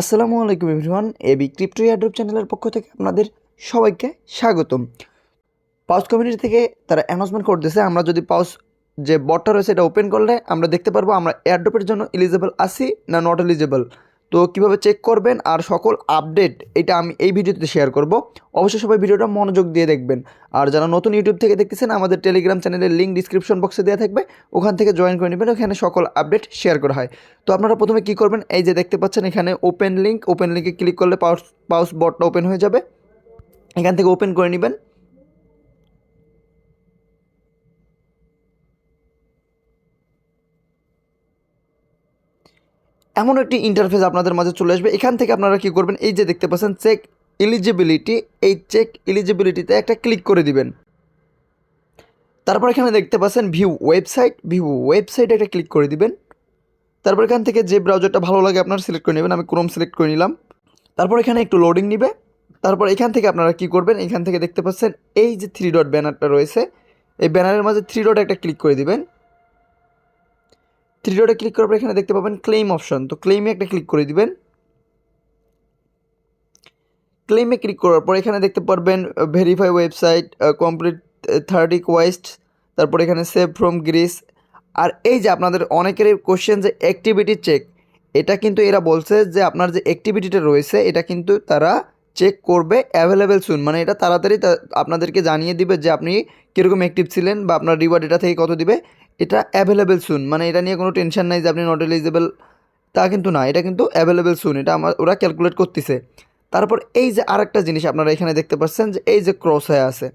আসসালামু আলাইকুম everyone, AB crypto airdrop চ্যানেলের পক্ষ থেকে আপনাদের সবাইকে স্বাগতম। পাউস কমিউনিটি থেকে তারা অ্যানাউন্সমেন্ট করতেছে, আমরা যদি পাউস যে বটটা রয়েছে এটা ওপেন করলে আমরা দেখতে পারবো আমরা এয়ারড্রপের জন্য এলিজেবল আছি না নট এলিজেবল। তো কীভাবে চেক করবেন আর সকল আপডেট এটা আমি এই ভিডিওতে শেয়ার করব। অবশ্যই সবাই ভিডিওটা মনোযোগ দিয়ে দেখবেন। আর যারা নতুন ইউটিউব থেকে দেখতেছেন, আমাদের টেলিগ্রাম চ্যানেলের লিঙ্ক ডিসক্রিপশন বক্সে দেওয়া থাকবে, ওখান থেকে জয়েন করে নেবেন। ওখানে সকল আপডেট শেয়ার করা হয়। তো আপনারা প্রথমে কী করবেন, এই যে দেখতে পাচ্ছেন এখানে ওপেন লিঙ্কে ক্লিক করলে পাউস বটটা ওপেন হয়ে যাবে। এখান থেকে ওপেন করে নেবেন। এমন একটি ইন্টারফেস আপনাদের মাঝে চলে আসবে। এখান থেকে আপনারা কী করবেন, এই যে দেখতে পাচ্ছেন চেক এলিজিবিলিটি, এই চেক এলিজিবিলিটিতে একটা ক্লিক করে দিবেন। তারপর এখানে দেখতে পাচ্ছেন ভিউ ওয়েবসাইট একটা ক্লিক করে দিবেন। তারপর এখান থেকে যে ব্রাউজারটা ভালো লাগে আপনারা সিলেক্ট করে নেবেন। আমি ক্রোম সিলেক্ট করে নিলাম। তারপর এখানে একটু লোডিং নিবে। তারপর এখান থেকে আপনারা কী করবেন, এখান থেকে দেখতে পাচ্ছেন এই যে 3 ডট ব্যানারটা রয়েছে, এই ব্যানারের মাঝে 3 ডট একটা ক্লিক করে দিবেন। 3 ডটে ক্লিক করার পর এখানে দেখতে পাবেন ক্লেম অপশন, তো ক্লেমে একটা ক্লিক করে দিবেন। ক্লেমে ক্লিক করার পর এখানে দেখতে পারবেন ভেরিফাই ওয়েবসাইট, কমপ্লিট 30 রিকোয়েস্ট, তারপর এখানে সেভ ফ্রম গ্রিস। আর এই যে আপনাদের অনেকেরই কোশ্চেন যে অ্যাক্টিভিটি চেক, এটা কিন্তু এরা বলছে যে আপনার যে অ্যাক্টিভিটিটা রয়েছে এটা কিন্তু তারা চেক করবে অ্যাভেলেবেল সুন, মানে এটা তাড়াতাড়ি আপনাদেরকে জানিয়ে দিবে যে আপনি কীরকম অ্যাক্টিভ ছিলেন বা আপনার রিওয়ার্ড এটা থেকে কত দিবে। এটা অ্যাভেলেবেল সুন, মানে এটা নিয়ে কোনো টেনশন নাই যে আপনি নট এলিজিবল, তা কিন্তু না, এটা কিন্তু অ্যাভেলেবেল সুন, এটা ওরা ক্যালকুলেট করতেছে। তারপর এই যে আরেকটা জিনিস আপনারা এখানে দেখতে পাচ্ছেন যে এই যে ক্রস হয়ে আছে,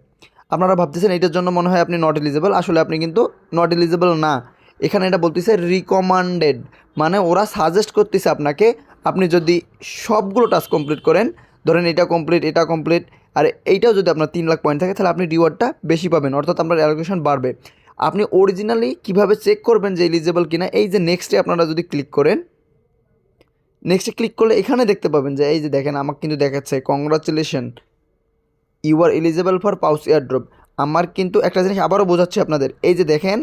আপনারা ভাবতেছেন এইটার জন্য মনে হয় আপনি নট এলিজিবল, আসলে আপনি কিন্তু নট এলিজিবল না। এখানে এটা বলতেছে রিকমান্ডেড, মানে ওরা সাজেস্ট করতেছে আপনাকে, আপনি যদি সবগুলো টাস্ক কমপ্লিট করেন, ধরেন এটা কমপ্লিট আর এইটাও যদি আপনার 3 লাখ পয়েন্ট থাকে, তাহলে আপনি রিওয়ার্ডটা বেশি পাবেন, অর্থাৎ আপনার অ্যালোকেশন বাড়বে। আপনি অরিজিনালি কীভাবে চেক করবেন যে এলিজিবল কিনা, এই যে নেক্সটে আপনারা যদি ক্লিক করেন, নেক্সটে ক্লিক করলে এখানে দেখতে পাবেন যে এই যে দেখেন আমাকে কিন্তু দেখাচ্ছে congratulation you are eligible for paws airdrop. আমার কিন্তু একটা জিনিস আবারও বোঝাচ্ছি আপনাদের, এই যে দেখেন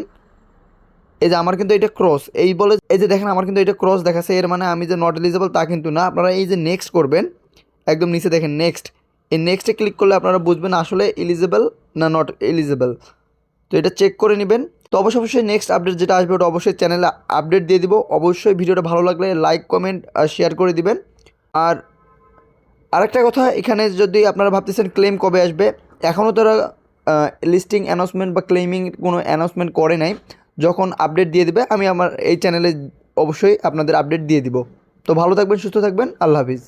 এই যে আমার কিন্তু এটা ক্রস, এই বলে এই যে দেখেন আমার কিন্তু এটা ক্রস দেখাচ্ছে, এর মানে আমি যে নট এলিজিবল তা কিন্তু না। আপনারা এই যে নেক্সট করবেন, একদম নিচে দেখেন নেক্সট, এই নেক্সটে ক্লিক করলে আপনারা বুঝবেন আসলে এলিজিবল না নট এলিজিবল। তো এটা চেক করে নেবেন। তো অবশ্যই নেক্সট আপডেট যেটা আসবে ওটা অবশ্যই চ্যানেলে আপডেট দিয়ে দিব। অবশ্যই ভিডিওটা ভালো লাগলে লাইক কমেন্ট আর শেয়ার করে দিবেন। আর আরেকটা কথা, এখানে যদি আপনারা ভাবতেছেন ক্লেম কবে আসবে, এখনও তারা লিস্টিং অ্যানাউন্সমেন্ট বা ক্লেমিং কোনো অ্যানাউন্সমেন্ট করে নাই। যখন আপডেট দিয়ে দেবে আমি আমার এই চ্যানেলে অবশ্যই আপনাদের আপডেট দিয়ে দিব। তো ভালো থাকবেন, সুস্থ থাকবেন, আল্লাহ হাফিজ।